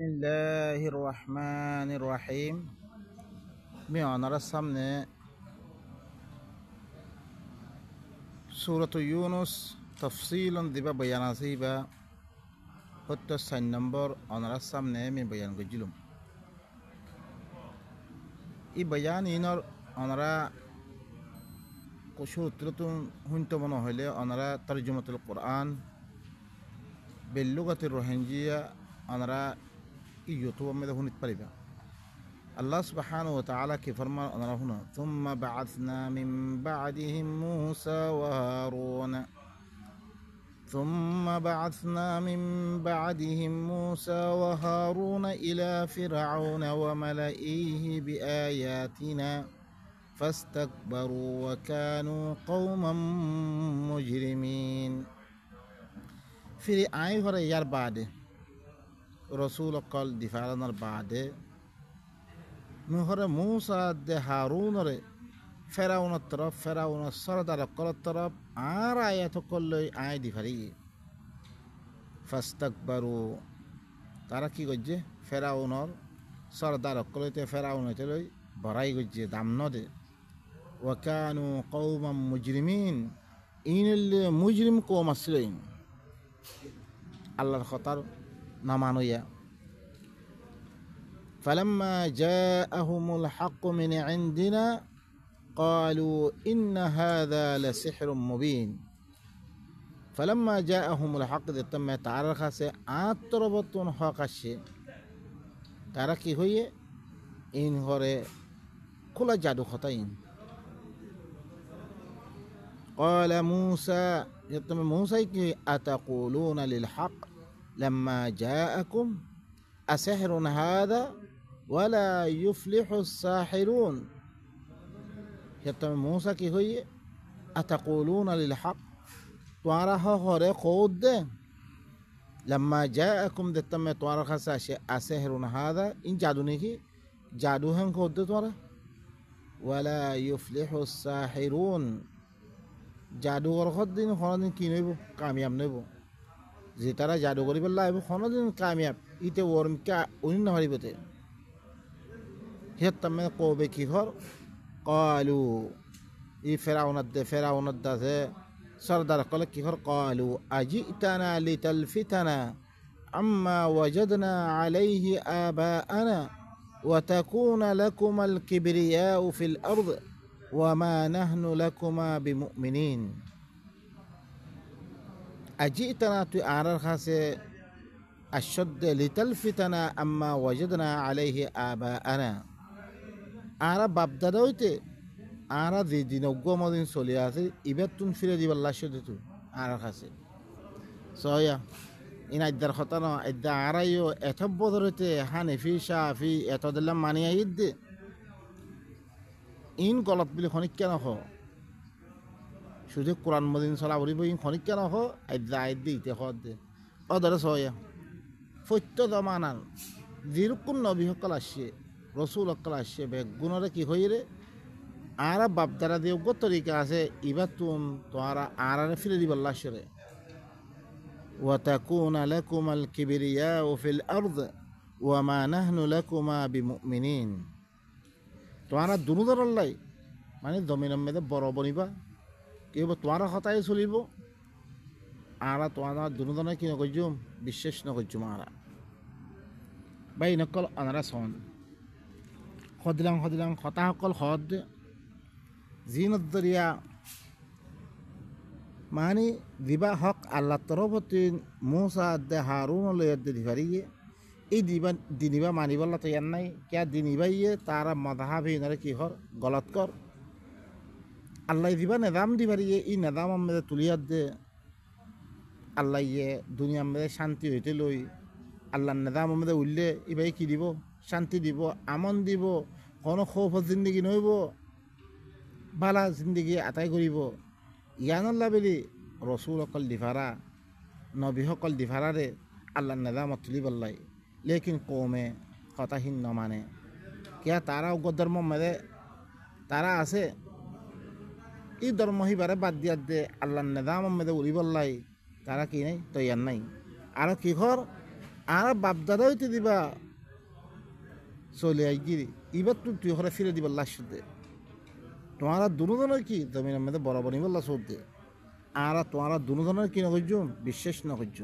বিসমিল্লাহির রহমানির রহিম। আমি আপনার সামনে সূরাত ইউনুস তফসিলন দিবা বয়ান আসিবা 74 নম্বর আপনার সামনে আমি বয়ান করছিলাম। এই বয়ান ইনর আপনারা সূত্রতুন শুনতে মনে হইলে আপনারা তরজমাতুল কোরআন বিল্লুগাতির রোহিঙ্গিয়া আপনারা ইউটিউব মধ্যে শুনিতে পারিবা। الله سبحانه وتعالى كيف فرمان أنا هنا ثم بعثنا من بعدهم موسى وهارون إلى فرعون وملئه بآياتنا فاستكبروا وكانوا قوما مجرمين. في آية فريار بعد رسول قال دفاعنا بعد مهر موسى ده هارون ره فرعون الطرف فرعون السردار قال الطرف آيات كل آية فري فاستكبروا তারা কি করছে ফেরাউনর সরদার কলতে ফেরাউন চলই বড়াই করছে দাম নদে ওয়াকানু কওমান মুজরিমিন ইনিল মুজরিম কওম আসলেন আল্লাহর খতার নামানুয়া فلما جاءهم الحق من عندنا قالوا إن هذا لسحر مبين. فلما جاءهم الحق تم تعرخ سے آتربتون حقشه ترکی ہوئی این ہورے کلا جادو خطائن. قال موسى يتم موسى کی اتقولون للحق لما جاءكم أسحر هذا ولا يفلح الساحرون. يتم موسى کی ہوئی اتقولون للحق توارا هورے خود دے لما جاءكم دتم توارا خاصا أسحر هذا إن جادو نہیں جادو ہم خود دے توارا ولا يفلح الساحرون جادو اور خود دین خون دین کی نہیں کامیاب نہیں بو زیتارا جادو کری بلا ہے خون دین کامیاب ایتے ورم کیا انہیں نہ ہری بتے ہتم میں قوبے کی خور قالوا ای فرعون الدے سردار قال کی خور قالوا اجئتنا لتلفتنا عما وجدنا عليه آباءنا وتكون لكما الكبرياء في الأرض وما نحن لكما بمؤمنين. أجئتنا تعرر خاصة الشد لتلفتنا أما وجدنا عليه آباءنا آرا باب دادويته آرا دي دينوغو مدين سولياتي إبتون فيرا دي بالله شدتو آرا خاصة سويا إن أجدر خطانا إدى آرا يو اتبو درته حنفي شافي اتودلم مانيا يد إن غلط بلي خونيك كنا خو شده قرآن مدين صلاة وريبو إن خونيك كنا خو إدى عيدي تخواد دي أدر سويا ফত্য দমানান যেরকম নবী সকল আসছে রসুল সকল আসছে বেগুণরে কি হইরে আরা বাপদারা দেব তরিকা আছে ইবা তুম তোরা আরারে ফিরে দিবাল্লা আসরে ওয়াতাকুনা লাকুমাল কিবরিয়াউ ফিল আরদ ওয়া মা নাহনু লাকুমা বিমুমিনিন. তোরা দুনুদরল্লাই মানে জমিনের মধ্যে বড় বনিবা কেউ তোরা হতাই চলিব আরা তোরা দুনুদনে কি নকজুম বিশ্বাস নকজুম আরা বাই নকল আনারা সন খদিলাং খতা সকল খদ জিনত দরিয়া মানে দিবা হক আল্লাহ তরফতি মুসা দে হারুন লয়দে দিবারিয়ে এই দিনিবা মানিবল্লা তো ইয়ার নাই কিয়া দিনিবাইয়ে তারা মদাহাবি নরে কি হর গলত কর আল্লাহ দিবা নেদাম দিবারিয়ে এই নেদাম আমাদের তুলিয়ার দে আল্লাহ ইয়ে দুনিয়ার মধ্যে শান্তি হইতে লই আল্লাহর নেদাম মধ্যে উঠলে ইবাই কি দিব শান্তি দিব আমন দিব কোনো খৌফ জিন্দগি নইব বালা জিন্দগি আতাই করিব ইয়ানল্লা বেলি রসুল অকল দিফারা নবী সকল দিফারারে আল্লাহর নেদামত তুলি বললাই লেকিন কৌমে কথাহীন নমানে কিয়া তারা উগ্র ধর্ম মেদে তারা আছে এই ধর্ম হিবারে বাদ দিয়ার দে আল্লাহর নেদাম মেদে উলি বললাই তারা কি নাই তৈয়ার নাই আর কি ঘর আর বাপদাদা হইতে দিবা চলে আইগিরি এবার তুই হরে ফিরে দিবা লাশ দে তোমারা দুজনের কি জমিনের মধ্যে বরাবরই বললা চোর দে আর তোমারা দুজনের কি নকর্য বিশ্বাস নকর্য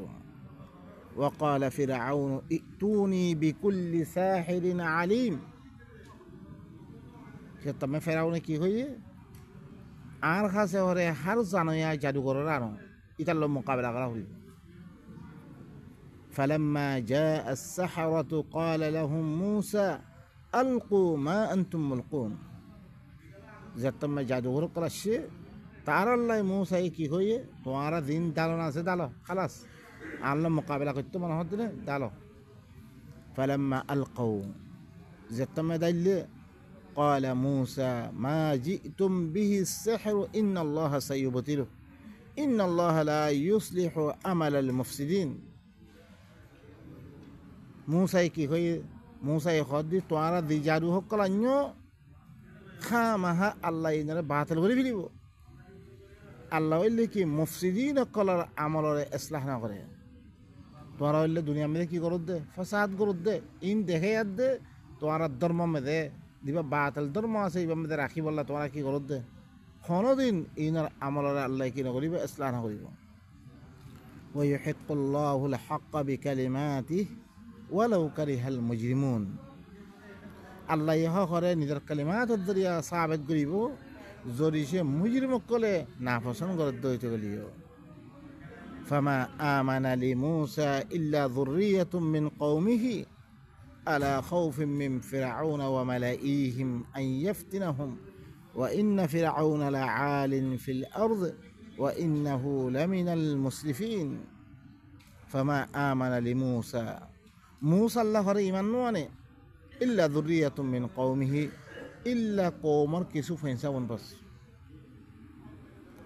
وقال فرعون ائتوني بكل ساحر عليم সে তুমি ফেরাউনে কি হইয়ে আর কাছে হরে হার জানোয়া জাদুঘরের আনো ইতার লোক মোকাবেলা করা হইল فلما جاء السحرة قال لهم موسى ألقوا ما أنتم ملقون যতম জাদুঘর করছে তার আল্লাহ মূসা কি হইয়ে তোমারা দিন দালো না আছে দালো খালাস আল্লাহ মোকাবেলা করতে মনে হচ্ছে না দালো فلما ألقوا যতম দাইলে قال موسى ما جئتم به السحر إن الله سيبطله إن الله لا يصلح عمل المفسدين موسى কি হয়ে موسى খদি তোরা দি জাদু হকলান্য খামাহা আল্লাহ ইনারে বাতিল করে ফেলিব আল্লাহ হইলে কি মুফসিদিন কলার আমলরে ইসলাহ না করে তোরা হইলে দুনিয়া মধ্যে কি করত দে ফাসাদ করত দে ইন দেখে আর দে তোরা ধর্ম মধ্যে দিবা বাতিল ধর্ম আছে ইবা মধ্যে রাখি বললা তোরা কি করত দে কোনদিন ইনার আমলরে আল্লাহ কি না করিব ইসলাহ না করিব ويحق الله الحق بكلماته ولو كره المجرمون আল্লাহ ইহা করে নিজের কালিমাতের জরিয়া সাবেত করিব যদি সে মুজরিম কলে না পছন্দ করে দইতে গলিও فما آمن لموسى إلا ذرية من قومه على خوف من فرعون وملئهم أن يفتنهم وإن فرعون لعال في الأرض وإنه لمن المسرفين فما آمن لموسى موسى الله هر إيمان نوانه إلا ذرية من قومه إلا قومر كسوف ينسون بس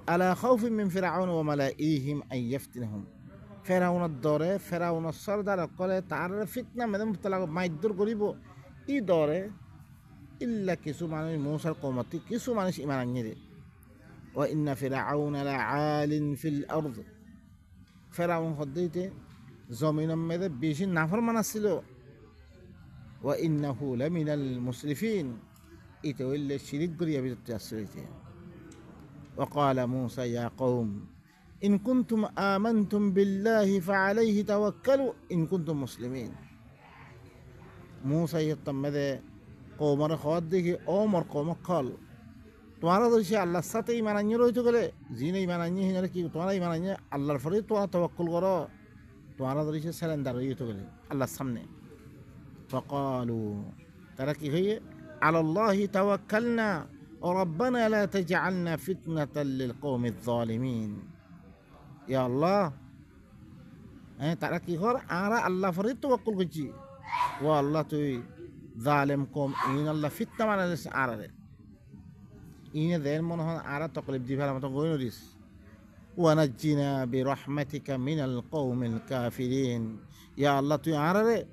على خوف من فرعون وملائهم أن يفتنهم فرعون الدورة فرعون السردار قال تعرف فتنة مدام تلاقوا ما يدور قريبه إي دورة إلا كسو معنى موسى القومتي كسو معنى إيمان عنيده وإن فرعون لعال في الأرض فرعون خديته زمين مدى بيشين نفر منسلو وإنه لمن المسرفين إتولى الشريك قرية بتأسرته وقال موسى يا قوم إن كنتم آمنتم بالله فعليه توكلوا إن كنتم مسلمين موسى يطمد قوم رخواتك أمر قوم قال তোমারা তো সে আল্লাহর সাথে ঈমান আনিয়ে রইতে গেলে জিনে ঈমান আনিয়ে হিনারে কি তোমরা ঈমান আনিয়ে আল্লাহর ফরে তোমরা তাওয়াক্কুল করো তোমরা তো সে সারেন্ডার হইতে গেলে আল্লাহর সামনে فقالوا ترى كي هي على الله توكلنا وربنا لا تجعلنا فتنة للقوم الظالمين يا الله ترى كي هو أرى الله فريد توكل كجي والله توي ظالم قوم إن الله فتنة ما نجس أرى إن ذين من هون أرى تقلب دي فلا ما تقولون ريس ونجنا برحمتك من القوم الكافرين يا الله توي أرى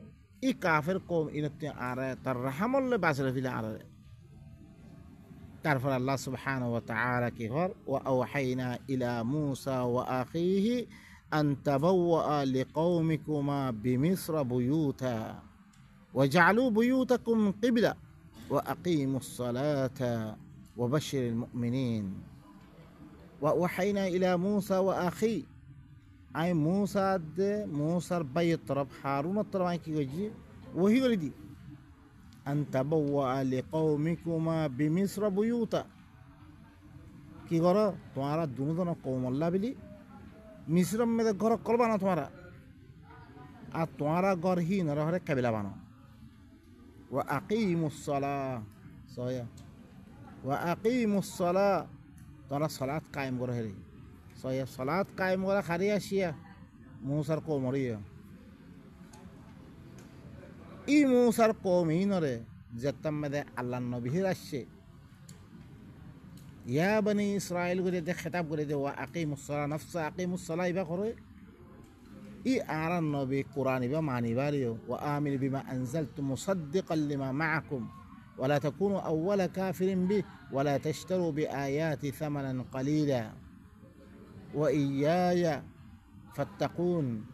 إي كافر قوم إنتي أرى ترحم الله باسل في الأرى تعرف الله سبحانه وتعالى كهر وأوحينا إلى موسى وأخيه أن تبوأ لقومكما بمصر بيوتا وجعلوا بيوتكم قبلة وأقيموا الصلاة وبشر المؤمنين وأوحينا إلى موسى وأخيه أي موسى بيت رب هارون الطرب كي يجي وهي ولدي أن تبوأ لقومكما بمصر بيوتا كي غرا تمہارا دونوں قوم اللہ بلی مصر میں گھر قربانا تمہارا আর তোমারা ঘর হি নরহরে কাবিলা বানো ওয়া আকিমুস সালাহ সয়া ওয়া আকিমুস সালাহ তোমরা সালাত কায়েম করো হেরি সয়া সালাত কায়েম করা খারি আসিয়া মুসার কৌমরিয়া ই মুসার কৌমিনরে যেতাম মেদে আল্লাহ নবীর আসছে ইয়া বনি ইসরাইল করে দে খেতাব করে দে ওয়া আকিমুস সালাহ নফসা আকিমুস সালাহ ইবা করে إي أرى النبي قرآن بمعني باريو وآمن بما أنزلت مصدقا لما معكم ولا تكونوا أول كافر به ولا تشتروا بآياتي ثمنا قليلا وإياي فاتقون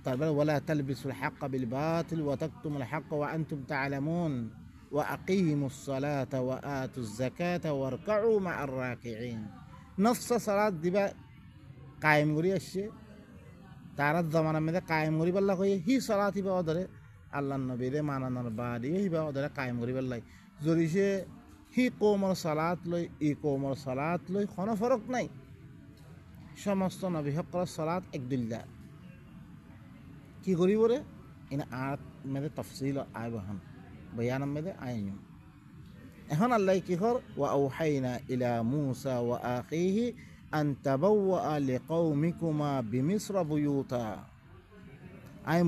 তারপরে ওয়ালা তালবিসুল হাক্কা বিল বাতিল ওয়া তাকতুমুল হাক্কা ওয়া আনতুম তা'লামুন ওয়া আকিমুস সালাতা ওয়া আতুজ যাকাতা ওয়ারকাউ মা'আর রাকিঈন। নফস সালাত দিবা কায়েম করি আসছে তারা জমানার মধ্যে কায়েম করি পাল্লা কই হি সালাত হিবা ওদরে আল্লাহ নবীরে মানানোর বাদ হিবা ওদরে কায়েম করি পাল্লাই যদি সে হি কৌমর সালাত লই ই কৌমর সালাত লই কোনো ফরক নাই। সমস্ত নবী সকল সালাত একদুল্লা কি করিব রে এনে আট মেদে তফসিল আয় বহন বয়ান মেদে আইন। এখন আল্লাহ কি কর ওয়া আওহাইনা ইলা মূসা ওয়া আখিহি আন তাবাওয়া লিকৌমিকুমা বিমিসর বুয়ুতা। আই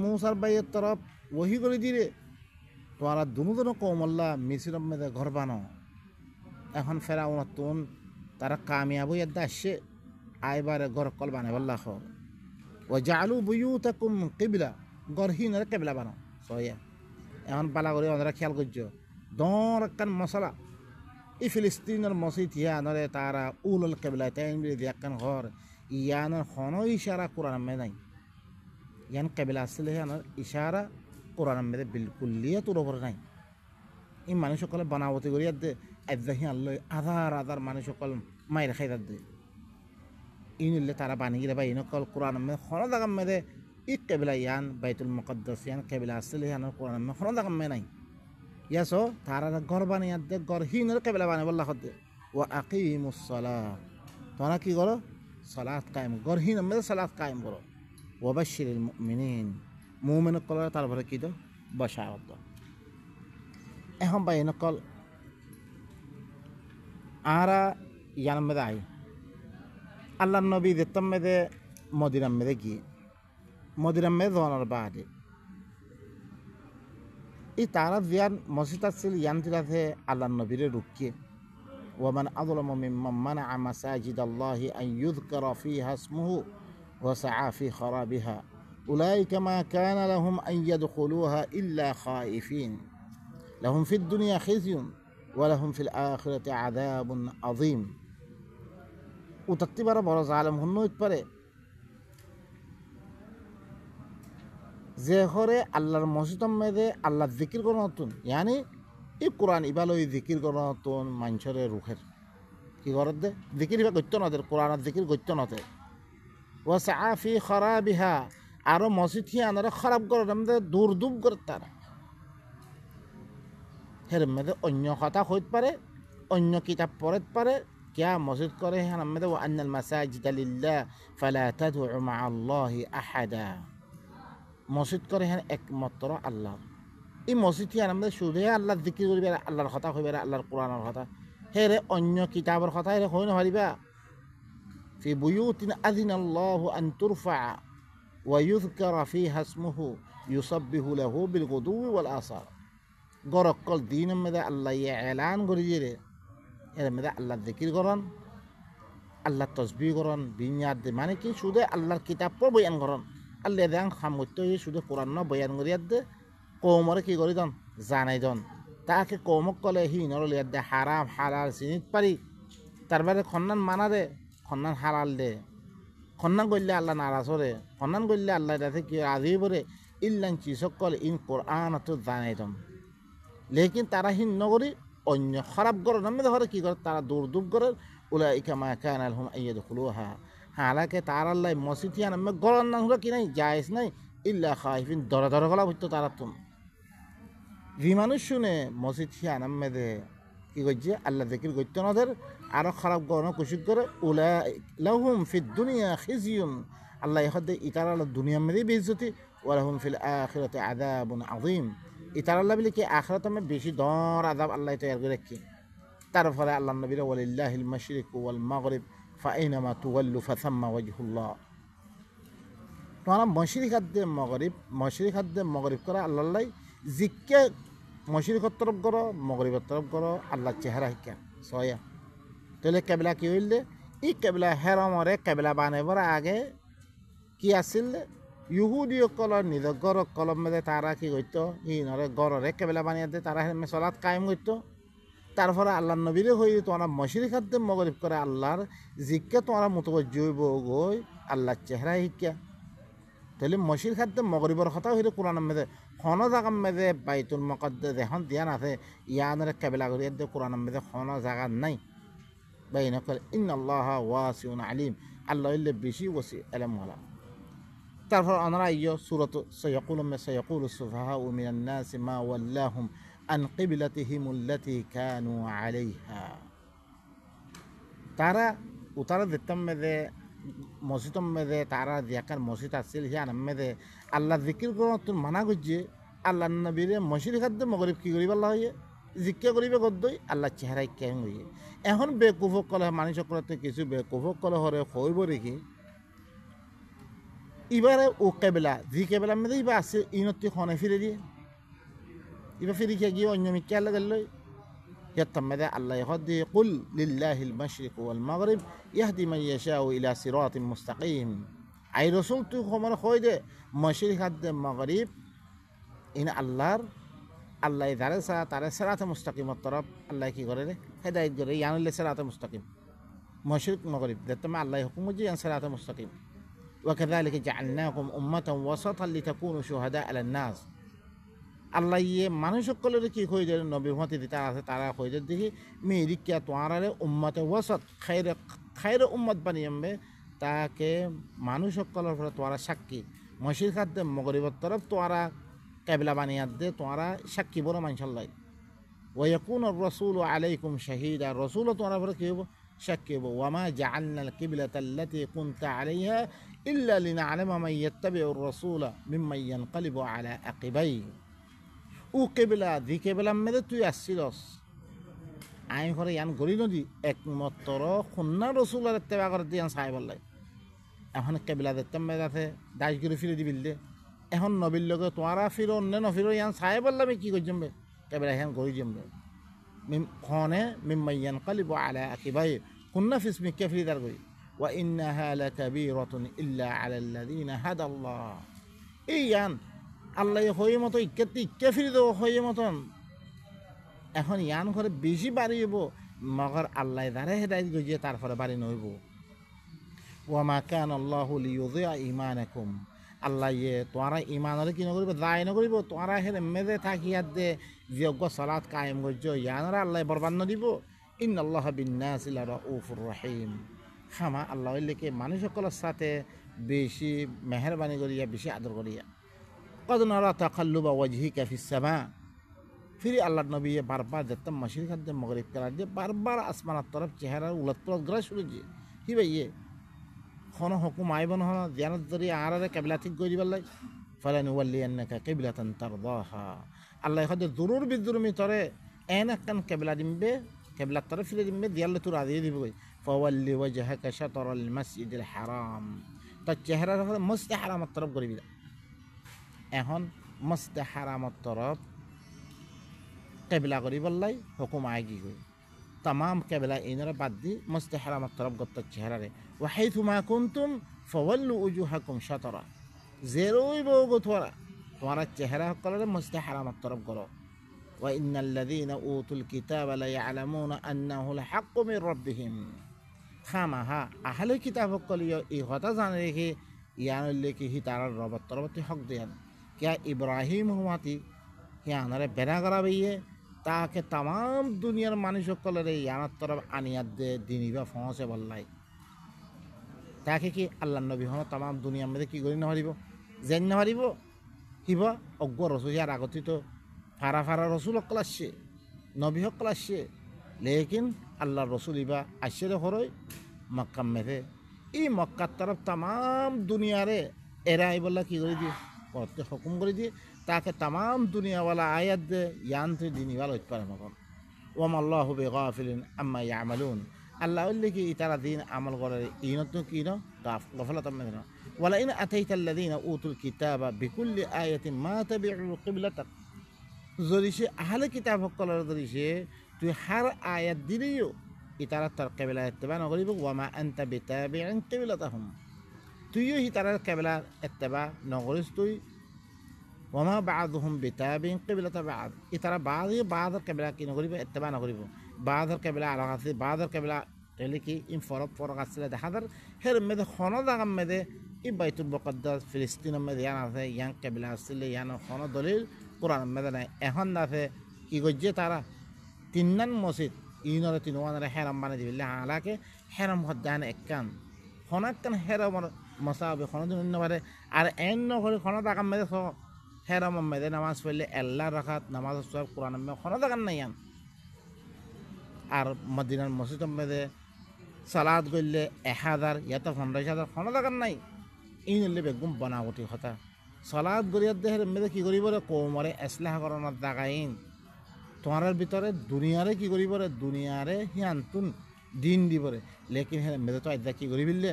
মূসার বাইয়ের তরফ ওহি করে দিরে তোরা দুনো কৌমল্লা মিসর মেদে ঘর বানো। এখন ফেরাউন তুন তারা কামিয়াবু ইয়াদ্দা আসছে আইবারে ঘর কল বানে বল্লা খর ও জালু বুয়ুতাকুম কিবলা গরহীনরে কেবলা বানো সয়া। এখন পালা করে ওনারা খেয়াল করছো দর একখান মশলা ই ফিলিস্তিনের মসজিদ ইয়ানরে তারা উল কেবলায় তাই একখান ঘর ইয়ানের হন ইশারা কোরআন মে নাই। ইয়ান কেবলা আসলে ইয়ানোর ইশারা কোরআন মেদে বিলকুলিয়ে তোর ওপরে নাই। এই মানুষ সকলে বানাবতি করি দে একদাহি আল্লই আধার মানুষ সকল মায়ের খাই দে ইনলে তারা বানিয়ে বা ইনকল কোরআন মে হন দাগাম মেদে ই কেবলা ইয়ান বাইতুল মুকদ্দাস ইয়ান কেবলা আসলে ইয়ানোর কোরআন মে হন দাগাম মে নাই। ইয়াসো তারা ঘর বানিয়ে দে গরহীনের কেবলা বানে বল্লা দে ও আকিমুস সালাত তোরা কি করো সালাত কায়েম গরহীন মেদে সালাত কায়েম করো ওয়া বাশশিরিল মুমিনিন মুমিন কল তারপরে কি দো বশারত। এখন বাই নকল আরা ইয়ান মেদে আই আল্লাহ নবী দেতম মেদে মদিনাম মেদে গিয়ে মদিনাম মেদে দোয়ানোর বাদে এই তারা জিয়ান মসজিদ আসছিল ইয়ান তিলাতে আল্লাহ নবীরে রুকিয়ে ওয়ামান আযলামু মিম্মান মানাআ মাসাজিদাল্লাহি আন ইউযকারা ফীহা ইসমুহু ওয়া সাআ ফী খারাবিহা উলাইকা মা কানা লাহুম আন ইয়াদখুলুহা ইল্লা খাইফিন লাহুম ফিদ দুনিয়া খিজয়ুন ওয়া লাহুম ফিল আখিরাতি আযাবুন আযীম। উতাত্তিবার বড় জালেম হন হইতে পারে যে ঘরে আল্লাহর মসজিদ মেদে আল্লাহর জিকির করা নতুন ইয়ানি ই কোরআন ইবালই জিকির করা নতুন মানুষের রুখের কি ঘর দে জিকির ইবা গত্য নদের কোরআনের জিকির গত্য নতে ও সাফি খরাবিহা আরো মসজিদ হি আনারা খারাপ করে দূর দুব করে তারা হের মেদে অন্য কথা হইতে পারে অন্য কিতাব পড়তে পারে কিয়া মসজিদ করে হ্যাঁ মেদে ও আন্নাল মাসাজিদা লিল্লাহ ফালা তাদউ মা আল্লাহি আহাদা মসজিদ করে হ্যাঁ একমাত্র আল্লাহ। এই মসজিদ হ্যাঁ আমাদের শুধু আল্লাহর জিকির করবে আল্লাহর কথা হইবে আল্লাহর কোরআনের কথা হে রে অন্য কিতাবের কথা হে হই না পারিবা। ফি বুয়ুতিন আযিনাল্লাহু আন তুরফা ওয়া ইউযকারা ফীহা ইসমুহু ইউসাব্বিহু লাহু বিল গুদুওয়ি ওয়াল আসার। গরকল দিনের মেদে আল্লাহ এলান করি রে এর মেদে আল্লাহর জিকির করন আল্লাহর তসবিহ করন বিনিয়াদ দে মানে কি শুধু আল্লাহর কিতাব পর বয়ান করন আল্লাহ দেন খামত্য শুধু কোরআন বয়ান করিয়ার দে কৌমরে কি করি দন জানাই দন তাকে কৌমক কলে হি নরলিয়ার দে হারাম হালাল চিনিত পারি তারপরে খন্নান মানারে খন্নান হালাল দে খন্নান করলে আল্লাহ নারাজ হরে খন্নান করলে আল্লাহ তাতে কি রাজি পরে ইল্লান চিসকল ইন কোরআন তো জানাই দন। লেকিন তারা হিন নগরী অন্য খারাপ গড় নামে ধরে কি করে তারা দূর দূর করে উলাইকা মা কানা লাহুম আন ইয়াদখুলুহা হালাকে তার আল্লাহ মসজিদ হিয়া নামে গড় না হলো কি নাই জায়েজ নাই ইল্লা খাইফিন দরা দরা গলা হইতো তারা তুম যে মানুষ শুনে মসজিদ হিয়া নামে দে কি করছে আল্লাহ জিকির করতে নদের আরো খারাপ গড় কুশিক করে উলা লাহুম ফিদ দুনিয়া খিজিয়ুন আল্লাহ ইহদে ইতারা দুনিয়া মেদে বেইজ্জতি ওয়া লাহুম ফিল আখিরাতি আযাবুন আযীম। ইতার আল্লাহ বলে কি আখিরাতে আমি বেশি দর আযাব আল্লাহ তৈরি করে রাখি। তারপরে আল্লাহ নবীর ওয়ালিল্লাহিল মাশরিকু ওয়াল মাগরিব ফাইনামা তুওয়াল্লু ফাসাম্মা ওয়াজহুল্লাহ। তোমরা মশরিক হাদ্দে মগরিব করা আল্লাহ জিকে মশরিকর তরফ করো মগরিবের তরফ করো আল্লাহর চেহারা শিক্ষা সয়া তাহলে কেবলা কি হইলে ই কেবলা হেরমরে কেবলা বানাবার আগে কি আছিল ইহুদি কলর নিজের গড় কলম মেদে তারা কি করত ইনরে গড়রে কেবলা বানিয়ে দে তারা হেমে চলাত কায়েম করত। তারপরে আল্লাহ নবীরে হয়ে তোমরা মশরিক হাদ্দে মগরিব করে আল্লাহর জিকে তোমরা মুতবজ্জ হইব গই আল্লাহর চেহারা শিক্ষা তাহলে মসির খাদ্যে মগরিবর কথা হইলে কোরআনের মেদে হন জাগার মেদে বাইতুল মকদ্দাস এখন ধ্যান আছে ইয়ানের কেবলা করি এদের কোরআনের মেদে হন জায়গা নাই বাই নকল ইন্নাল্লাহ ওয়াসিউন আলিম আল্লাহ ইল্লে বেশি ওসি এলম ওয়ালা তারপর আমরা ইয়ো সূরাত সায়াকুলু সুফাহাউ মিনান নাসি মা ওয়াল্লাহুম আন কিবলাতিহিমুল্লাতী কানু আলাইহা তারা উতারা দিতাম মেদে মসজিদম মেদে তারা দিয়াকার মসজিদ আসছিল হিয়ান মেদে আল্লাহ জিকির করো তোর মানা করছে আল্লাহ নবীরে মসজিদ খাদ্য মগরিব কি করিব আল্লাহ হইয়ে জিজ্ঞা করিবে গদ্দই আল্লাহ চেহারাই কেন হইয়ে এখন বেকুফক কলে মানুষ সকলতে কিছু বেকুফক কলে হরে হইব রেখে এবারে ও কেবেলা জি কেবেলা মেদে এবার আসছে ইনতি খনে ফিরে দিয়ে এবার ফিরে খেয়ে গিয়ে অন্য মিথ্যা গেল يتمد الله يهدي قل لله المشرق والمغرب يهدي من يشاء إلى صراط مستقيم أي رسول تو خمر خويد مشرق هد المغرب إن الله يدار ترى صراط مستقيم الطرف الله كي قرره هداية قرره يعني اللي صراط مستقيم مشرق مغرب دتما الله يحكم جي يعني صراط مستقيم وكذلك جعلناكم أمة وسطا لتكونوا شهداء على الناس আল্লাহ ইয়ে মানুষ সকলের কি হয়ে যায় নবী মতে দিতে আছে তারা হয়ে যায় দেখি মেরিকা তোয়ারে উম্মতে ওয়াসত খাইরে উম্মত বানিয়ে তাকে মানুষ সকলের পরে তোয়ারা সাক্ষী মসির খাদ্যে মগরিবর তরফ তোয়ারা কেবলা বানিয়ে দে তোয়ারা সাক্ষী বড় মানসাল্লাই ওয়াকুন রসুল আলাইকুম শাহিদা রসুল তোয়ারা পরে কি হবো সাক্ষী হবো ওয়ামা জাআলনাল কিবলাতাল্লাতী কুনতা আলাইহা ইল্লা লিনা'লামা মান ইয়াত্তাবিউর রাসূলা মিম্মান ইয়ানকালিবু আলা আকিবাইহি ও কেবেলা দি কেবেলা মেরে তুই আসছিলস আই ঘরে ইয়ান গড়ি নদী একমাত্র খুন্না রসুল আর তেবা করে দিয়ান চাই বললাই এখন কেবেলা দেখতাম মেরে আছে দাস গিরি ফিরে দিবিল দে এখন নবীর লগে তোয়ারা ফিরো অন্য নফিরো ইয়ান চাই বললাম কি করছম বে কেবেলা ইয়ান গড়ি যাম বে খনে মিম্মাইয়ান কালিব আলা আকিবাই খুন্না ফিসমি কে ফিরি দার গই ওয়া ইন্নাহা লাকাবীরাতুন ইল্লা আলাল্লাযীনা হাদাল্লাহ এই ইয়ান আল্লাহ হয়ে মতো ইক্কা ফিরে দেবো হয়ে মতন এখন ইয়ান করে বেশি বাড়িব মগর আল্লাহ দ্বারা হেদায়ত গজিয়ে তারপরে বাড়ি নইব ওয়ামা কান আল্লাহ লিয়ুযিআ ঈমানাকুম আল্লাহ ইয়ে তোরা ঈমানরে কি নকরিব দায় নকরিব তোরা হেরে মেদে থাকিয়াত দে যোগ্য সালাত কায়েম গজ্জ ইয়ানরা আল্লাহ বরবাদ নদিব ইন্নাল্লাহ বিন্নাসি লারাউফুর রহিম খামা আল্লাহ লেকে মানুষ সকলের সাথে বেশি মেহেরবানি করিয়া বেশি আদর করিয়া قد نرى تقلب وجهك في السماء फिर अल्लाह नबी ये बार बार देखता मशीन खाते मगरिब करा दिए बार बार आसमान तरफ चेहरा उलट पुलट ग्रह शुरू किए ही भाई ये खाना हुकुम आए बन होना ध्यान दरी आ रहा है कबिला ठीक गोजी वाला फलन वल्ली अन्ना का कबिला तंतरदाहा अल्लाह खाते जरूर भी जरूर में तोरे ऐना कन कबिला दिम्बे कबिला तरफ फिर दिम्बे दियाल तो राधी दी भाई फवल्ली वजह का शतर المسجد الحرام तो चेहरा रखा मस्जिद हराम तरफ गरीबी এখন মসজিদে হারামত তরফ কেবলা করি বললাই হুকুম আগে গই তাম কেবলা ইনরা বাদ দি মসজিদে হারামত তরফ গত চেহারারে ওয়া হাইথুমা কুনতুম ফাওয়াল্লু উজুহাকুম শাতরা জেরোই বগো তোরা চেহারা সকলের মসজিদে হারামত তরফ করো ওয়া ইন্নাল্লাযীনা উতুল কিতাবা লা ইয়ালামুনা আন্নাহুল হাক্কু মির রাব্বিহিম খামাহা আহলে কিতাব সকলিও এই কথা জানে রেখে ইয়ানলে কি হি তারার রবের তরফতে হক দেন क्या इब्राहिम हुआ थी क्या हमारे बेना करा भैया ताकि तमाम दुनियार मानुष कलरे यार तरफ आनियात दे दिनीबा फौज से बल्लाई ताकि कि अल्लाह नबी हम तमाम दुनिया में की गरी नहरिब जेन नहरिब हिबा अज्ञ रसूल यार आगति तो फारा फारा रसूल हकल आसছে नबी हकल आसছে लेकिन अल्लाह रसूल इबा आसছে हरय मक्का में ई मक्का तरफ तमाम दुनिया रे एरा इबल्ला की गरी दी করতে হুকুম করে দিয়ে তাকে तमाम দুনিয়াওয়ালা আয়াত দে ইয়ান্ত্রে দিনওয়ালা হতে পারে মগন ওয়াম আল্লাহু বিগাফিলিন আম্মা ইয়ামালুন আল্লাহ কি তারা দিন আমল করে ইনত কি ন গাফলাত মেন ওয়ালা ইন আতাইতাল্লাযিনা উতুল কিতাবা বিকুল্লি আয়াতিন মা তাবিউ কিবলাতাক যদি সে আহলে কিতাব সকলের যদি সে তুই হার আয়াত দিলিও ইতারা তার কিবলা ইত্তেবা নকরিব ওয়ামা আনতা বিতাবিউন কিবলাতাহুম তুইও হি তারার কেবলা এত্তেবা নগরিস তুই ওমা বাদহুম বিতাবিন কিবলাতা বাদ ই তারা বাদের কেবলা কি নগরিব এত্তেবা নগরিব বাদের কেবলা আলাদা আছে বাদের কেবলা এলে কি ইন ফরক আছে দেখাদার হের মেদে খন জাগাম মেদে ই বাইতুল মুকদ্দাস ফিলিস্তিনের মধ্যে ইয়ান আছে ইয়ান কেবিলা আসলে ইয়ান কোনো দলিল কোরআন মধ্যে নাই এখন আছে কি করছে তারা তিননান মসজিদ ইনরে তিনওয়ানের হেরাম বানিয়ে দিবিলে হালাকে হেরাম হদ্দান একখান হনাক্কান হেরামর মশাবে কোনো দিন অন্য পারে আর এন নকরি কোনো দাকাম মেদে হেরাম মেদে নামাজ পড়লে আল্লাহ রাখাত নামাজ সব কোরআন কোনো দাকান নাই ইয়ান আর মদিনার মসজিদ মেদে সালাদ করলে 1000 ইয়াতে 15,000 কোনো দাকান নাই ই নিলে বেগুম বনাবটি কথা সালাদ গরিয়ার দেহের মেদে কি করিব রে কৌমরে এসলাহ করানোর দাগাইন তোমার ভিতরে দুনিয়ারে কি করিব রে দুনিয়ারে হিয়ান্তুন দিন দিবরে লেকিন হ্যাঁ মেদে তো আইদা কি করি বিললে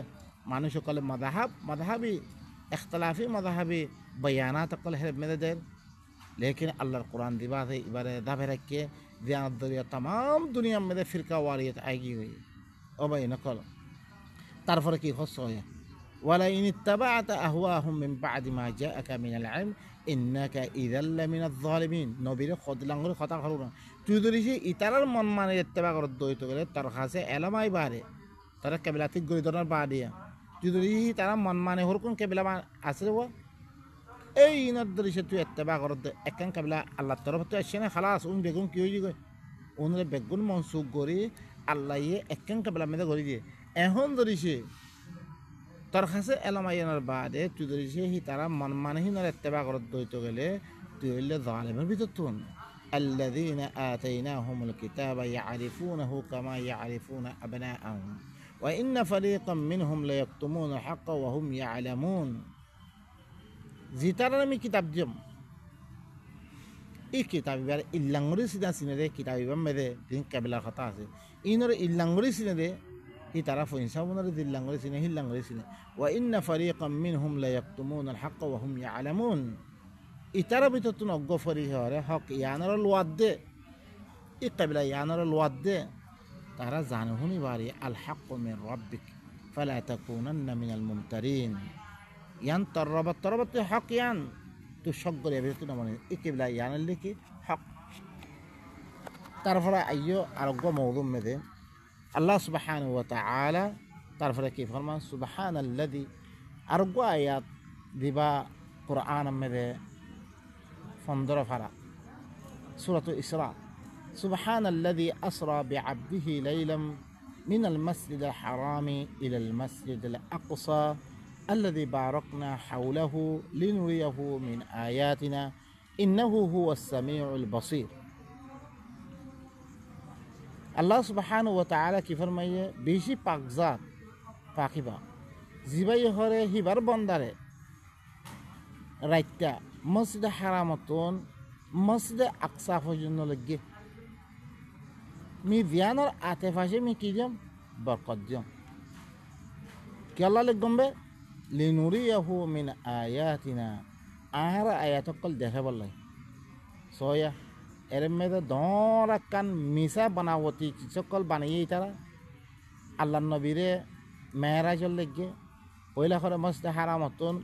মানুষ সকলে মাদাহাবি এখতলাফি মাদাহাবি বয়ানাত সকলে হ্যাঁ মেদে দেন লেকিন আল্লাহর কোরআন দিবা আছে এবারে দাভে রাখিয়ে দিয়ানত দরিয়া তাম দুনিয়ার মেদে ফিরকা ওয়ারিয়ত আইগি হই ও ভাই নকল তারপরে কি হস হয় ওয়ালা ইন ইত্তাবা'তা আহওয়াহুম মিন বা'দি মা জাআকা মিনাল ইলম ইন্নাকা ইযাল লামিনাজ যালিমিন নবীর খদলাঙ্গর কথা হলো না তুই যদি সে ইতারার মন মানে ইত্তেবা করত দইতো গেলে তার কাছে এলামাই বাড়ে তারা কেবলাতিক গরি ধরনের বা দিয়া তুই যদি তারা মন মানে হরকুন কেবলা আছে ও এই ইনার ধরে সে তুই ইত্তেবা করত একখান কেবলা আল্লাহর তরফ থেকে আসছে না খালাস উন বেগুন কি হয়ে গই উনরে বেগুন মনসুখ করি আল্লাহ ইয়ে একখান কেবলা মেদে করে দিয়ে এখন ধরি সে তোর কাছে এলামাইয়ানোর বাদে তুই যদি সে তারা মন মানহীনের ইত্তেবা করত দইতো গেলে তুই হইলে জালেমের ভিতর তুন الذين آتيناهم الكتاب يعرفونه كما يعرفون أبناءهم وإن فريقا منهم ليكتمون الحق وهم يعلمون জিতারার আমি কিতাব দিম এই কিতাব এবার ইল্লাঙ্গুরি সিনা সিনে দে কিতাব এবার মেদে দিন কেবলার কথা আছে ইনর ইল্লাঙ্গুরি সিনে দে হি তারা ফইনসা বনারে দিল্লাঙ্গুরি সিনে হিল্লাঙ্গুরি সিনে ওয়া ইন্না ফারিকাম মিনহুম লা ইয়াকতুমুনা আল হাক্কা ওয়া হুম ইয়ালামুন ইতারা ভিতর তুন অজ্ঞ ফরি হরে হক ইয়ানার লোয়াদ দে ই কেবলা ইয়ানার লোয়াদ দে তারা জানে হুনি বাড়ি আল হাক্কু মির রাব্বিক ফালা তাকুনান্না মিনাল মুমতারিন ইয়ান তরবত হক ইয়ান তুই সকলে ভিতর তুন মানে ই কেবলা ইয়ানার লিখি হক তারপরে আইয়ো আরোগ্য মওদুম মেদে আল্লাহ সুবহানাহু ওয়া তাআলা তারপরে কি ফরমান সুবহানাল্লাযী আরোগ্য আয়াত দিবা কুরআন মেদে 15 ফারা সূরাতুল ইসরা সুবহানাল্লাযী আসরা বিআবদিহি লাইলাম মিনাল মাসজিদিল হারামি ইলাল মাসজিদিল আকসা الذي باركنا حوله لنريه من آياتنا إنه هو السميع البصير আল্লাহ সুবহানাহু ওয়া তাআলা কি ফরমাইয়ে বেশি পাকজাত পাকিবা জিবাই হরে হিবার বন্দারে রাইতা মসজিদে হারামতন মসজিদে আকসা পর্যন্ত লাগে মি দিয়ানোর আতেফাসে মি কি দিম বরকত দিম কি আল্লাহ লিখবে লিনুরিয়াহু মিন আয়াতিনা আর আয়াত কল দেখে বললাই সয়া এর মেয়েদের দরাকান মিশা বানাবতি সকল বানিয়ে তারা আল্লাহ নবীরে মেহরাজর লেগে পয়লা করে মসজিদে হারামতন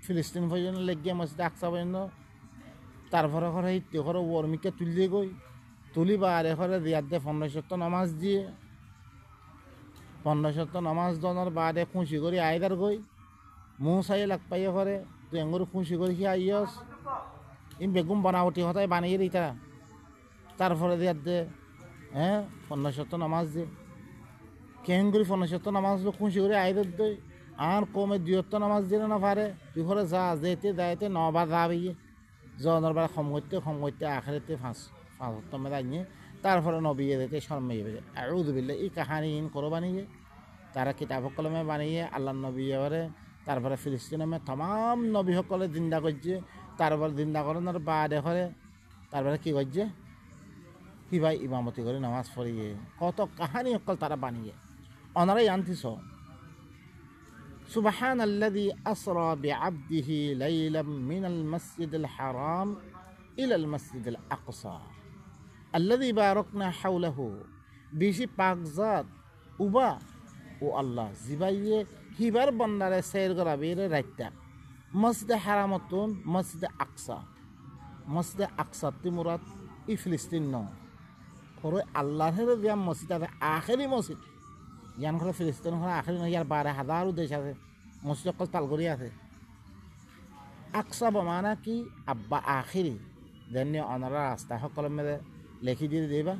ফিলিস্তিন পর্যন্ত লেগে মসজিদে আকসা পর্যন্ত তারপরে করে হিতে করে ওর্মিকে তুলিয়ে গই তুলিবা আর এখানে দিয়ার দিয়ে 15 নামাজ দিয়ে 15 নামাজ দনার বাদে খুশি করে আইদার গই মুহ চাই লাগ পাইয়ে করে তুই এঙ্গুর খুশি করে সি আইয়স ইম বেগুম বানাবটি হতায় বানিয়ে দিই তারা তারপরে দিয়ার দে হ্যাঁ 15 নামাজ দিয়ে কেঙ্গুরি 15 নামাজ খুশি করে আইদার দই আর কমে 2 নামাজ দিলে না পারে তুই ঘরে যা যেতে যাইতে 9 বার যাবি জনের বার কম করতে আখেরাতে 5 মেলা নিয়ে তারপরে নবী যেতে শর্মে যাবে আউযু বিল্লাহ এই কাহানি করো বানিয়ে তারা কিতাব কলমে বানিয়ে আল্লাহ নবী এবারে তারপরে ফিলিস্তিনে তমাম নবী সকলে জিন্দা করছে তারপরে জিন্দা করানোর বাদে করে তারপরে কি করছে কি ভাই ইমামতি করে নামাজ পড়িয়ে কত কাহানি সকল তারা বানিয়ে অনারাই আনতিস সুবহানাল্লাযী আসরা বিআবদিহি লাইলাম মিনাল মাসজিদিল হারাম ইলাল মাসজিদিল আকসা আল্লাযী বারাকনা হাওলাহু বেশি পাকজাত উবা ও আল্লাহ জিবাইয়ে হিবার বন্দারে সের করা বেরে রাইতা মসজিদে হারামতন মসজিদে আকসা তিমুরাত ই ফিলিস্তিন ন করে আল্লাহর দিয়া মসজিদ আছে আখেরি মসজিদ ইয়ান করে ফিলিস্তিন করে আখেরি ন ইয়ার 12,000 দেশ আছে মসজিদ অকল তালগড়ি আছে আকসা বমানা কি আব্বা আখিরি দেননি অনারা রাস্তা সকলের মেলে লেখি দিয়ে দেবা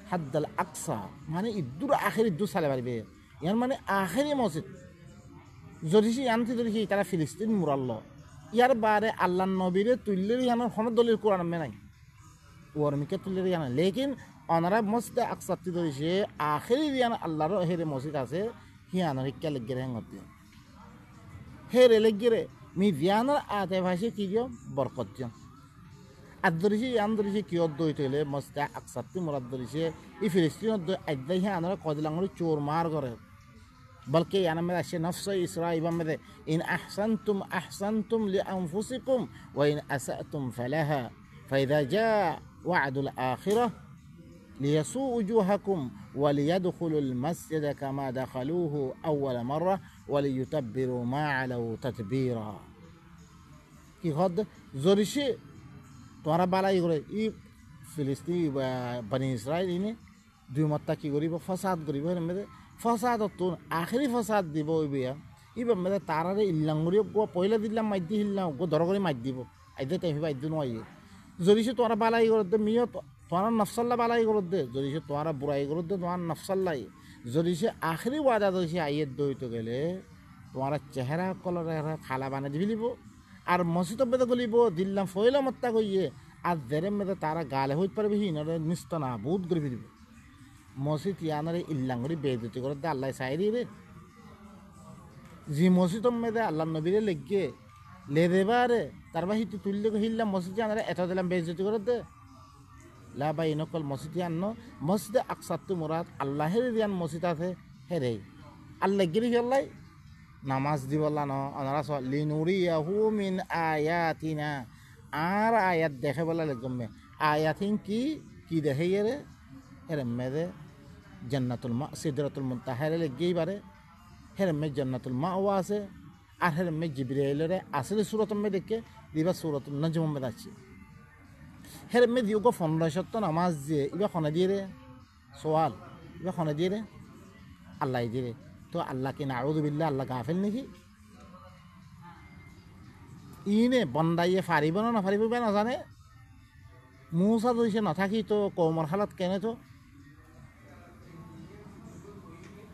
হাদ্দাল আকসা মানে ইদ্দুর আখির ইদ্দুর চালে পারবে ইয়ার মানে আখিরি মসজিদ যদি আনতে যদি তারা ফিলিস্তিন মুরাল্ল ইয়ার বারে আল্লাহ নবীরে তুললের ইয়ানোর কোনো দলিল কোরআন নাই ওয়ারমিকে তুললের ইয়ান লেকিন অনারা মসজিদে আকসাতি ধরেছে আখিরি ইয়ান আল্লাহর হেরে মসজিদ আছে হিয়ানোর শিক্ষা লেগেরে হেঙতে হেরে লেগেরে মি জিয়ানোর আতে ভাষে কি গিয়ে বরকত যান আর ধরেছে ইয়ান ধরেছে কি অদ্দই তৈলে মসজিদে আকসাতি মুরাদ ধরেছে এই ফিলিস্তিন অদ্দই আদ্দাই হিয়ানোর কদলাঙ্গরি চোর মার করে बल्कि याना में अच्छे नफ्स इसराइल में इन अहसनतुम लिअंफुसिकुम व इन असअतुम फलहा فإذا جاء وعد الآخرة ليسوء وجوهكم وليدخلوا المسجد كما دخلوه أول مرة وليتبروا ما علوا تتبيرا কি হদ জরিশে তোরা বালাই করে ই ফিলিস্তিন বনি ইসরাইল ইনে দুই মত্তা কি করিব ফসাদ করিব এর ফসাদ তো আখেরি ফসাদ দিব বিয়া ইবা মেলে তারারে ইল্লাঙ্গুরি গো পয়লা দিলাম মাইদি হিল্লাম গো দর করে মাই দিব আইদে টাইম হিবা আইদু নয় জরিশে তোরা বালাই করে দে মিও তোরা নফসাল্লা বালাই করে দে জরিশে তোরা বুড়াই করে দে তোরা নফসাল্লাই জরিশে আখেরি ওয়াদা দইছে আইয়ের দইতে গেলে তোরা চেহারা কলরে খালা বানাই দিবিলিব আর মসজিদ বেদে গলিব দিল্লাম ফয়লা মত্তা কইয়ে আর দেরে মেদে তারা গালে হইতে পারবে হিনরে নিস্ত না বহুত করে ফিরিব মসজিদ ইয়ানারে ইল্লাঙ্গুরি বেদতি করে দে আল্লাহ সাইরি রে জি মসজিদ মেদে আল্লাহ নবীরে লেগে লে দেবারে তার বা হিটি তুললে হিল্লাম মসজিদ আনারে এত দিলাম বেজতি করে দে লা বাই নকল মসজিদ আন্ন মসজিদে আকসাত্তু মুরাদ আল্লাহের দিয়ান মসজিদ আছে হেরে আল্লাহ গিরি আল্লাহ নামাজ দিবল্লা ন অনারা লিনুরিয়াহু মিন আয়াতিনা আর আয়াত দেখে বলা লাগবে আয়াতিন কি দেখে রে এর মেদে জান্নাতুল মা সিদরাতুল মুনতাহা লেগেই বারে হের মে জান্নাতুল মাওয়া আছে আর হের মে জিবরাইলের আসলে সূরত মে দেখে দিবা সূরাতুন নাজম মে আছে হের মে দিও গো 15 নামাজ যে ইবা খনে দিয়ে রে সওয়াল ইবা খনে দিয়ে রে আল্লাহ দিয়ে রে তো আল্লাহ কি নাউযু বিল্লাহ আল্লাহ গাফিল নাকি ইনে বন্দাইয়ে ফারিব না ফারিব না জানে মুসা দইছে না থাকি তো কওমর হালত কেনে তো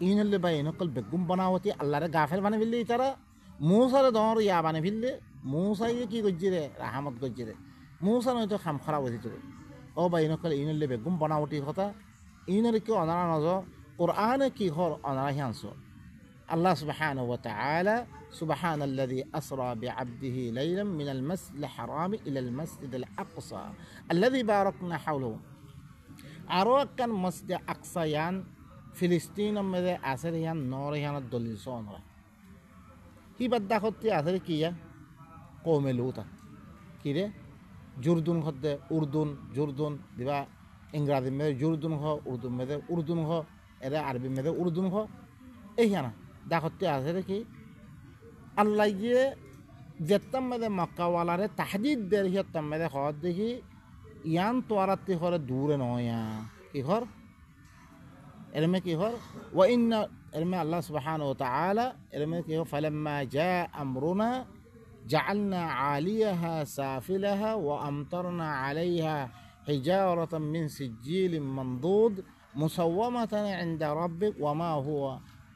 ইনলে বাই নকল বেগুম বানাওতি আল্লাহরে গাফেল বানে ফেললে তারা মুসারে দর ইয়া বানে ফেললে মুসাইয়ে কি গজ্জি রে রাহমত গজ্জি রে মুসা নয়তো খাম খারাপ হইতে রে ও বাই নকল ইনলে বেগুম বানাওতি কথা ইনরে কি অনারা নজ কোরআনে কি হর অনারা হিয়ানস আল্লাহ সুবহানাহু ওয়া তাআলা সুবহানাল্লাযী আসরা বিআবদিহি লাইলাম মিনাল মাসজিদিল হারামি ইলাল মাসজিদিল আকসা আল্লাযী বারাকনা হাওলাহু আরো কান মসজিদ আকসা ইয়ান ফিলিস্তিন মেদে আসের ইয়ান নর ইয়ান দলিল সোনরা হি বাদ্দা হতে আসের কিয়া কওমে লুতা কিরে জুরদুন হতে জুরদুন দিবা ইংরেজি মেদে জুরদুন হ উর্দু মেদে উর্দুন হ এরা আরবি মেদে উর্দুন হ এই ইয়ানা দাখতে আসের কি আল্লাহ গিয়ে যেতাম মেদে মক্কাওয়ালারে তাহদিদ দের হিয়াতাম মেদে হদ দেখি ইয়ান তোয়ারাতে হরে দূরে নয়া কি হর এরমে কি হর ওয়া ইন্না এরমে আল্লাহ সুবহানাহু ওয়া তাআলা এরমে কি হর ফালাম্মা জা আমরুনা জাআলনা আলিয়াহা সাফিলাহা ওয়া আমতারনা আলাইহা হিজারাতাম মিন সিজিলিম মানদুদ মুসাওয়ামাতান ইনদা রাব্বিক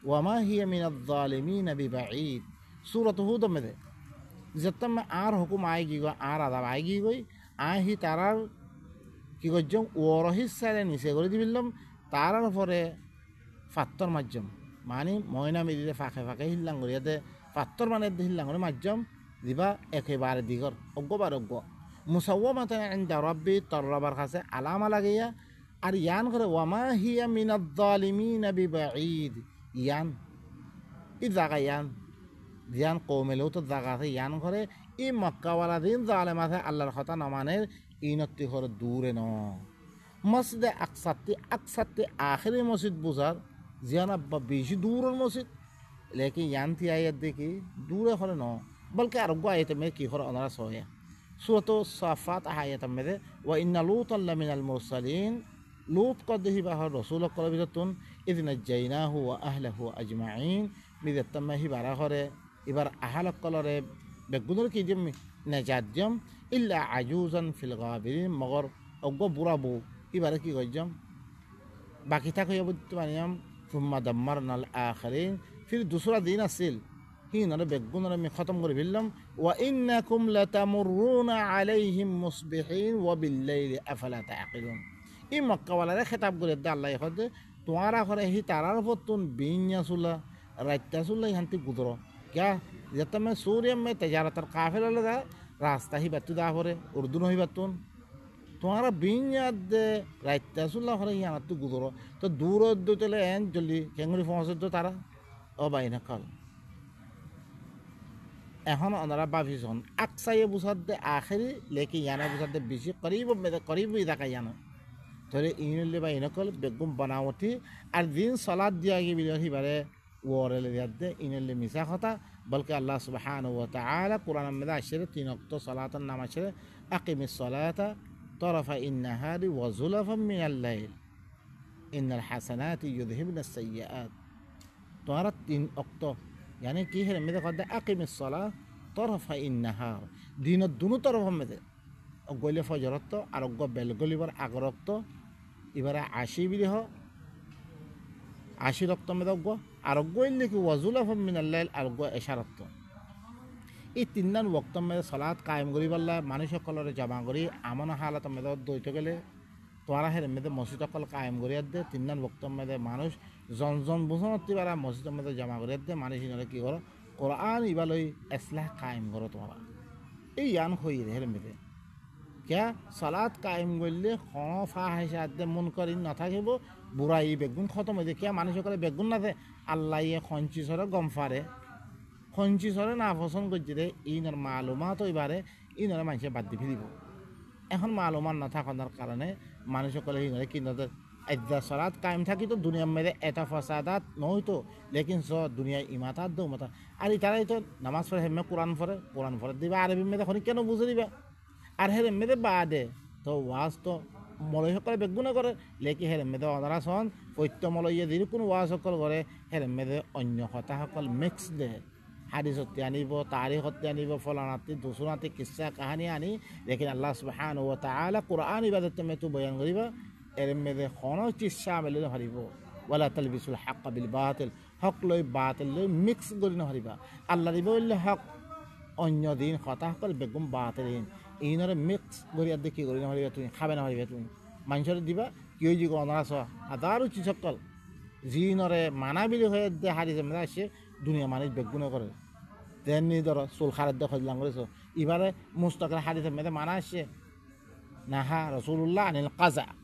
ওয়া মা হিয়া মিনাজ জালিমিন বিবাঈদ সূরাত হুদ মেদে যেতাম আর হুকুম আয়েগি গো আর আযাব আয়েগি গই আহি তারার কি গজ্জম ওরহিস সারে নিচে করে দিবিল্লাম তারার পরে ফাত্তর মাধ্যম মানে ময়না মিলিলে ফাঁকে ফাঁকে হিল্লাং করিয়াতে ফাত্তর মানে হিল্লাং করে মাধ্যম দিবা একেবারে দিগর অজ্ঞবার অজ্ঞ মুসাওয়ামাতান ইনদা রাব্বি তোর রবার কাছে আলামা লাগাইয়া আর ইয়ান করে ওয়ামা হিয়া মিনাজ জালিমিন বিবাঈদ ইয়ান ই জায়গা ইয়ান কৌমেলেও তো জায়গা আছে ইয়ান করে ই মক্কাওয়ালা দিন জালেম আছে আল্লাহর কথা নমানের ইনত্তি করে দূরে ন মসজিদে আকসাত্তি আখেরি মসজিদ বুঝার জিয়ান আব্বা বেশি দূরের মসজিদ লেকিন ইয়ান্তি আয়াত দেখি দূরে হলে ন বলকে আরোগ্য আয়াতে মেয়ে কি হরে ওনারা সহে সূরাত সাফাত আয়াতে মেয়ে ওয়া ইন্না লূতান লামিনাল মুরসালিন লূত কদহি বাহর রাসূল কলবিতুন ইযনা জাইনাহু ওয়া আহলিহু আজমাইন মিদাত্তামাহি বারা হরে এবার আহালক কলরে বেগুনের কি যে নেজাদ্যম ইল্লা আজুজান ফিল গাবিরিন মগর অজ্ঞ বুড়া বউ এবারে কি করছম বাকি থাক হইয়া বুঝতে পারিয়াম সুম্মা দাম্মার নাল আখরিন ফির দুসরা দিন আসিল হিনরে বেগুনরে আমি খতম করে ফেললাম ওয়া ইন্নাকুম লাতামুরুনা আলাইহিম মুসবিহিন ওয়া বিল্লাইলি আফালা তাআকিলুন এই মক্কাওয়ালারে খেতাব করে দে আল্লাহ হদে তোমারা করে হি তারার উপর তুন বিন্যা সুলা রাইতা সুলা ইহান্তি গুদর क्या जब मैं सूर्य में तजारतर काफिल लगा रास्ता ही बत्तू दा होरे उर्दू ही बत्तून तुम्हारा बीन याद राइता सुल्ला होरे यहाँ तू गुजरो तो दूर दो चले एन जल्दी केंगरी पहुँचे तो तारा ओ भाई ना कल এখন ওনারা ভাবিছেন আকসাইয়ে বুঝাতে আখেরি লেকি ইয়ানা বুঝাতে বেশি করিব ইদাকা ইয়ানা ধরে ইনলে বা ইনকল বেগুম বানাওতি আর দিন সালাত দিয়া গি বিলে হিবারে ওরেলে দিয়াতে ইনলে মিসা কথা বলকে আল্লাহ সুবহানাহু ওয়া তাআলা কুরআন মধ্যে আশরে তিন ওয়াক্ত সালাতের নাম আছে আকিমিস সালাতা তরফা ইন্নাহারি ওয়া যুলাফাম মিনাল লাইল ইন্নাল হাসানাতি ইউযহিবনাস সাইয়্যাত তোরা তিন ওয়াক্ত यानी कि है मेरे कहते अकीमिस सलाह तरफा इन्नाहार दिन दोनों तरफ में गले फजरत और बेलगलिबर आगरक्त इबार 80 बिली हो 80 रक्त में दग और गले कि वजुलाफ मिनाल्लाइल और एशारत এই তিনদান ওয়াক্ত में सलात कायम करी बल्ला मानुष सकलरे जमा करी आमन हालत में दইতে গেলে তোরা হের মেদে মসজিদ সকল কায়েম করিয়া দে তিনদান ওয়াক্ত में মানুষ জন বুঝনতি পারা মসজিদের মধ্যে জমা করিয়া দে মানুষ ইনরে কি করো কোরআন ইবালই ইসলাহ কায়েম করো তোমরা এই ইয়ান হই হের মেদে क्या सलात कायम করলে কোন ফাহিশাত দে মুনকার না থাকিব বুড়াই বেগুন খতম হই দে क्या মানুষ সকলে বেগুন না দে আল্লাহ ইয়ে খঞ্চি সরে গম ফারে খঞ্চি সরে না পছন্দ করছে রে ইনর মালুমাত এবারে ইনরে মানুষে বাদ দি ফিরিব এখন মালুমান না থাকার কারণে মানুষ সকলে ইনরে কি নজর আজ্জা সালাত কায়েম থাকি তো দুনিয়ার মধ্যে এটা ফাসাদাত নইতো লেকিন স দুনিয়া ইমাতাত দো মতা আর তারাই তো নামাজ পড়ে হেমে কোরআন পড়ে দিবা আরবি মধ্যে এখন কেন বুঝে দিবা আর হেরে মেদে বাদে তো ওয়াজ তো মলয় সকলে বেগুনে করে লেকি হেরে মেদে অনারা সন পৈত্য মলইয়ে যদি কোনো ওয়াজ সকল করে হেরে মেদে অন্য কথা সকল মিক্স দে হাদিসতে আনিব তারিখতে আনিব ফলানাতি দুসুনাতি কিসা কাহানি আনি লেকিন আল্লাহ সুবহানাহু ওয়া তাআলা কোরআন ইবাদত মে তো বয়ান করিবা এর মেদে কোন চিজ শামিল না হারিব ওয়ালা তালবিসুল হক বিল বাতিল হক লই বাতিল লই মিক্স করি না হারিবা আল্লাহ দিব হক অন্য দিন কথা সকল বেগুম বাতিল ইনরে মিক্স করিয়া দেখি করি না হারিবা তুমি খাবে না হারিবা তুমি মানুষের দিবা কি হই যে অনারাস হাজারো চিজ সকল জিনরে মানাবিলি হয়ে দে হারিছে মেদে আসে দুনিয়া মানুষ বেগুনে করে তেমনি ধরো চুল খারাপ দেখো দিলাম করেছো এবারে মুস্তাকের হাদিসের মেয়েদের মানা আসছে না হা রসুল্লাহ আনিল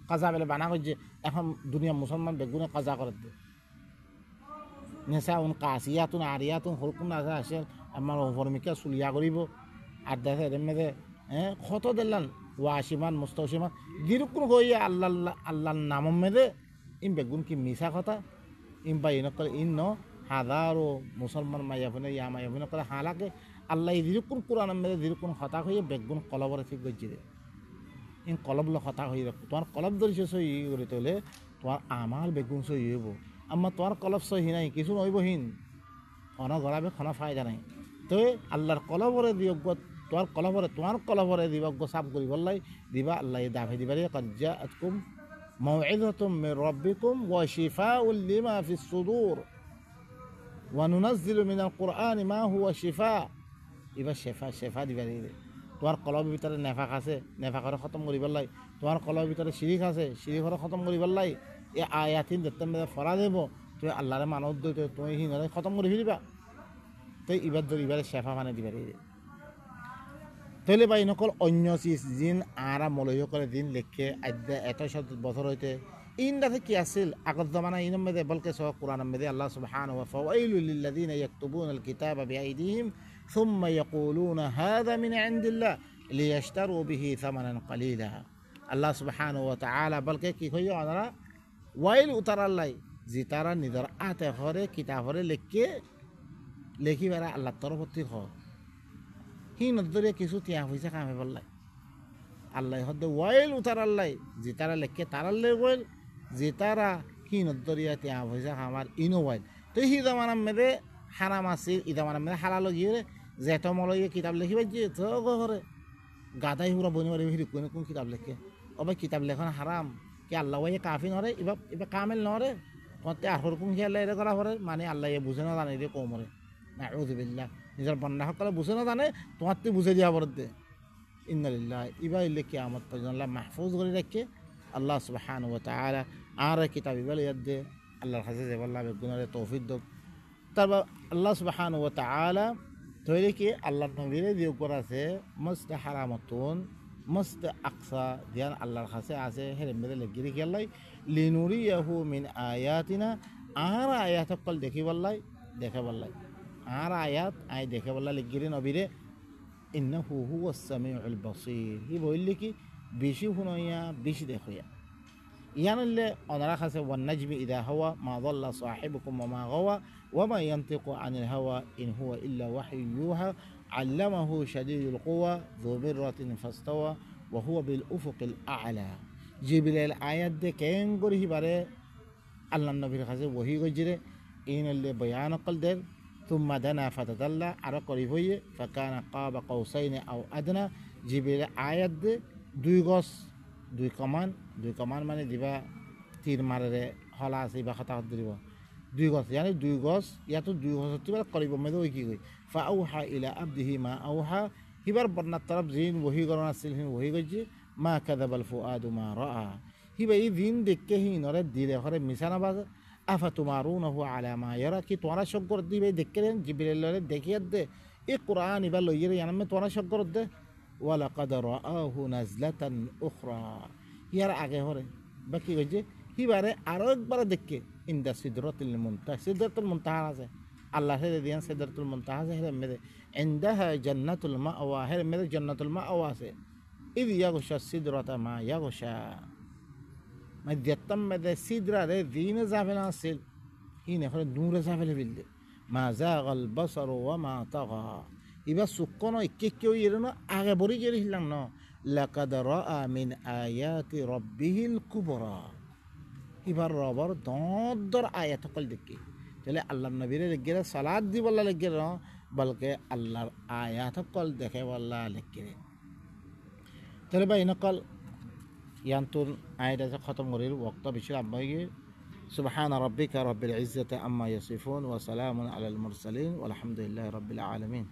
কাজা বলে বানা করছে এখন দুনিয়া মুসলমান বেগুনে কাজা করে দে নেশা উন কাশিয়াতুন আরিয়াতুন হলকুন আসে আসে আমার ভরমিকা চুলিয়া করিব আর দেখে এর মেয়েদে কত দিলাম ওয়াসিমান মুস্তসিমান যেরকম হইয়া আল্লাহর নামের মেয়েদে ইম বেগুন কি মিশা কথা ইম বা ইনকল ইন ন হাজারো মুসলমান মাইয়াফনে ইয়া মাইয়াফনে করে হালাকে আল্লাহ যেরকম কোরআন মেরে যেরকম হতাশ হয়ে বেগুন কলবরে ঠিক করছি রে ইন কলবলে হতাশ হয়ে রাখো তোমার কলব ধরেছে সই করে তোলে তোমার আমার বেগুন সই হইব আমার তোমার কলব সহি নাই কিছু নইবহীন খনা গড়াবে খনা ফায়দা নাই তো আল্লাহর কলবরে দিয়জ্ঞ তোমার কলবরে দিবজ্ঞ সাফ করি বললাই দিবা আল্লাহ দাফে দিবারে কাজ্জা আতকুম মাউইযাতুম মির রাব্বিকুম ওয়া শিফাউল লিমা ফিস সুদূর ওয়ানুনাজ্জিলু মিনাল কুরআনি মা হুয়া শিফা এবার শেফা দিবা দিবে তোমার কলবের ভিতরে নেফাক আছে নেফাকরে খতম করি পেলাই তোমার কলবের ভিতরে শিরিক আছে শিরিকরে খতম করি পেলাই এই আয়াতিন যেতে ফরা দেব তুমি আল্লাহরে মানব দিতে তুমি হিনরে খতম করে ফিরিবা তো এবার ধর এবারে শেফা মানে দিবা দিবে তাহলে বা নকল অন্য চিজ জিন আরা মলয় করে দিন লেখে আদ্যা এত বছর হইতে ইনদাতে কি আছিল আগত জামানা ইনম মেদে বলকে সহ কোরআন মেদে আল্লাহ সুবহানাহু ওয়া ফাওয়াইলুল লিল্লাযিনা ইয়াকতুবুনাল কিতাবা বিআইদিহিম সুম্মা ইয়াকুলুনা হাযা মিন ইনদিল্লাহ লিয়াশতারু বিহি থামানান কালীলা আল্লাহ সুবহানাহু ওয়া তাআলা বলকে কি হইয়া ওনারা ওয়াইল উতারাল্লাই জি তারা নিজের আতে হরে কিতাবরে লেখি বেড়া আল্লাহ তরফতি হ হি নদরে কিছু তিয়া হইছে কামে বললাই আল্লাহ হদ্দে ওয়াইল উতারাল্লাই জি তারা লেখে তারাল্লে ওয়াইল যে তারা কি নদরিয়া তিয়া হয়েছে আমার ইনো ওয়াইল তো হি জামানার মেদে হারাম আছে ইদা মানে হালাল গিয়ে যে তমলয়ে কিতাব লিখিবে যে তো ঘরে গাদাই হুরা বনি মারি হিরি কোন কিতাব লেখে অবে কিতাব লেখন হারাম কি আল্লাহ ওয়ে কাফি নরে ইবা ইবা কামেল নরে কতে আহর কোন খেলে এর করা হরে মানে আল্লাহ এ বুঝে না জানে রে কোমরে নাউযুবিল্লাহ নিজের বান্দা সকলে বুঝে না জানে তোমার তে বুঝে দিয়া বরদে ইন্নালিল্লাহ ইবা ইল্লে কিয়ামত পর্যন্ত আল্লাহ মাহফুজ করে রাখে আল্লাহ সুবহানাহু ওয়া তাআলা আর কিতাব ইবাল ইয়াদে আল্লাহর কাছে যে আল্লাহ বেগুনারে তৌফিক দাও তারপর আল্লাহ সুবহানাহু ওয়া তাআলা তৈরি কি আল্লাহর নবীরে দিয়ে করা আছে মসজিদে হারামাতুন মসজিদে আকসা ধ্যান আল্লাহর কাছে আছে হেরে মেরে লেগে রেখে আল্লাহ লিনুরিয়াহু মিন আয়াতিনা আর আয়াত সকল দেখি বললাই দেখে বললাই আর আয়াত আয় দেখে বললা লেগিরে নবীরে ইন্নাহু হুয়াস সামিউল বাসীর হি বললি কি বেশি শুনইয়া বেশি দেখইয়া ইয়ানলে অনারা কাছে ওয়ান নাজমি ইদা হাওয়া মা দাল্লা সাহিবুকুম ওয়া মা গাওয়া ওয়া মা ইয়ানতিকু আনিল হাওয়া ইন হুয়া ইল্লা ওয়াহয়ু ইউহা আল্লামাহু শাদীদুল কুওয়া যু মিররাতিন ফাস্তাওয়া ওয়া হুয়া বিল উফুকিল আ'লা জিবরাইল আয়াত দে কেন করি হিবারে আল্লাহর নবীর কাছে ওহী গজিরে ইনলে বয়ান কল দের তুম্মা দানা ফাতাদাল্লা আর করি হইয়ে ফাকানা কাবা কাউসাইনি আও আদনা জিবরাইল আয়াত দে দুই কমান মানে দিবা তীর মারে হলা আছে বা কথা দিব দুই গছ ইয়ানি দুই গছ ইয়াতো দুই গছ তিবা কৰিব মেদে ওই কি কই ফা আউহা ইলা আবদিহি মা আউহা হিবার বর্ণার তরফ জিন ওহি করন আছিল হিন ওহি গজি মা কাযাবাল ফুআদু মা রাআ হিবা এই দিন দেখকে হি নরে দিলে হরে মিছানা বাজ আফা তুমারুনহু আলা মা ইয়ারা কি তোরা শকর দিবে দেখকেন জিবরাইল দেখিয়ে দে এই কোরআন ইবা লইরে ইয়ানমে তোরা শকর দে ওয়ালাকাদ রাআহু নাজলাতান উখরা ইয়ার আগে হরে বাকি কইছে হিবারে আরো একবার দেখকে ইনদা সিদরাতুল মুনতাহা আছে আল্লাহ হে দিয়ান সিদরাতুল মুনতাহা আছে হে মেরে ইনদাহা জান্নাতুল মাওয়া হে মেরে জান্নাতুল মাওয়া আছে ইদ ইয়াগশা সিদরাতা মা ইয়াগশা মাদিয়াতাম মেদে সিদরা রে দিন জাফেলা আছে হিনে হরে নূরে জাফেলা বিলদে মা জাগাল বাসার ওয়া মা তাগা ইবা সুক্কনো কেউ ইরনো আগে বরি গেরি হিলাম ন লাকাদ রাআ মিন আয়াতি রাব্বিহিল কুবরা ইবার রবর দর আয়াত কল দেখি তাহলে আল্লাহর নবীরে লেগেরে সালাত দি বল্লা লেগেরে ন বলকে আল্লাহর আয়াত কল দেখে বল্লা লেগেরে তাহলে ভাই নকল ইয়ান্তুন আয়াত খতম করির ওয়াক্ত বেশি আব্বাইগে সুবহান রাব্বিকা রাব্বিল ইজ্জাতি আম্মা ইয়াসিফুন ওয়া সালামুন আলাল মুরসালিন ওয়ালহামদুলিল্লাহি রাব্বিল আলামিন